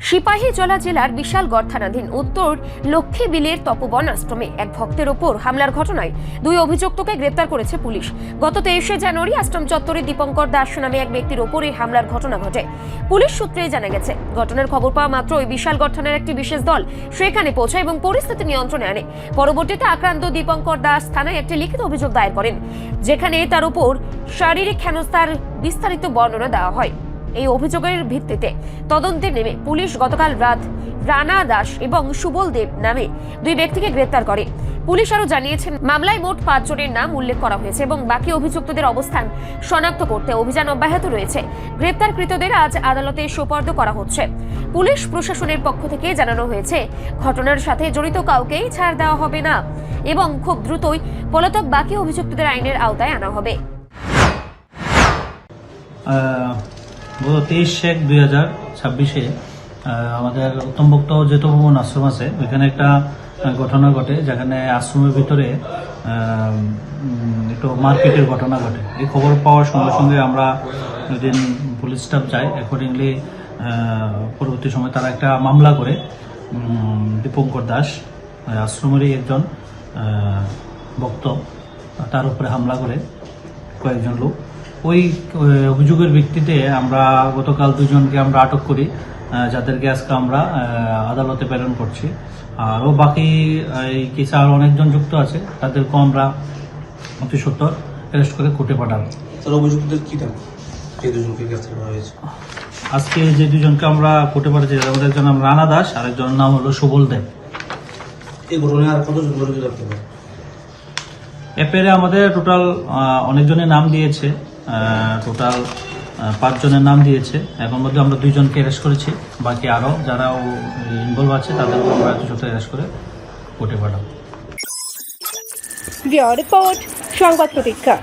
সিপাহীজলা জেলার বিশালগড় থানাধীন উত্তর লক্ষ্মীবিলের তপবন আশ্রমে এক ভক্তের ওপর হামলার ঘটনায় দুই অভিযুক্তকে গ্রেপ্তার করেছে পুলিশ। গত 23শে জানুয়ারি আশ্রম চত্বরে দীপঙ্কর দাস নামে এক ব্যক্তির ওপর এই হামলার ঘটনা ঘটে। পুলিশ সূত্রে জানা গেছে, ঘটনার খবর পাওয়া মাত্র ওই বিশালগড় থানার একটি বিশেষ দল সেখানে পৌঁছায় এবং পরিস্থিতি নিয়ন্ত্রণে আনে। পরবর্তীতে আক্রান্ত দীপঙ্কর দাস থানায় একটি লিখিত অভিযোগ দায়ের করেন, যেখানে তার উপর শারীরিক হেনস্থার বিস্তারিত বর্ণনা দেওয়া হয়। এই অভিযোগের ভিত্তিতে তদন্তে নেমে পুলিশ গতকাল রাত রানা দাস এবং সুবল দেব নামে দুই ব্যক্তিকে গ্রেপ্তার করে। পুলিশ আরো জানিয়েছেন, মামলায় মোট 5 জনের নাম উল্লেখ করা হয়েছে এবং বাকি অভিযুক্তদের অবস্থান শনাক্ত করতে অভিযান অব্যাহত রয়েছে। গ্রেপ্তারকৃতদের আজ আদালতে সোপর্দ করা হচ্ছে। পুলিশ প্রশাসনের পক্ষ থেকে জানানো হয়েছে, ঘটনার সাথে জড়িত কাউকেই ছাড় দেওয়া হবে না এবং খুব দ্রুতই পলাতক বাকি অভিযুক্তদের আইনের আওতায় আনা হবে। 23/1/2026 আমাদের উত্তমভক্ত যে তপবন আশ্রম আছে, ওইখানে একটা ঘটনা ঘটে, যেখানে আশ্রমের ভিতরে একটু মারপিটের ঘটনা ঘটে। এই খবর পাওয়ার সঙ্গে সঙ্গে আমরা ওইদিন পুলিশ স্টাফ যাই। অ্যাকর্ডিংলি পরবর্তী সময় তারা একটা মামলা করে দীপঙ্কর দাস আশ্রমেরই একজন ভক্ত, তার উপরে হামলা করে কয়েকজন লোক। ওই অভিযোগের ভিত্তিতে আমরা গতকাল 2 জনকে আমরা আটক করি, যাদেরকে আজকে আমরা আদালতে প্রেরণ করছি। আরও বাকি এই কেসে আরও অনেকজন যুক্ত আছে, তাদেরকেও আমরা অতি সত্বর অ্যারেস্ট করে কোর্টে পাঠাবো। অভিযুক্তদের কি নাম, যে 2 জনকে গ্রেফতার করা হয়েছে? আজকে যে 2 জনকে আমরা কোর্টে পাঠাচ্ছি, তাদের একজন নাম রানা দাস, আরেকজনের নাম হলো সুবল দেব। এই ঘটনায় আর কতজন জড়িত থাকতে পারে? এরপরে আমাদের টোটাল অনেকজনের নাম দিয়েছে, টোটাল 5 জনের নাম দিয়েছে। এখন মধ্যে আমরা 2 জনকে অ্যারেস্ট করেছি, বাকি আরও যারা ইনভলভ আছে তাদেরকে আমরা অ্যারেস্ট করে কোর্টে পাঠাবো। রিপোর্ট সংবাদ প্রতীক্ষা।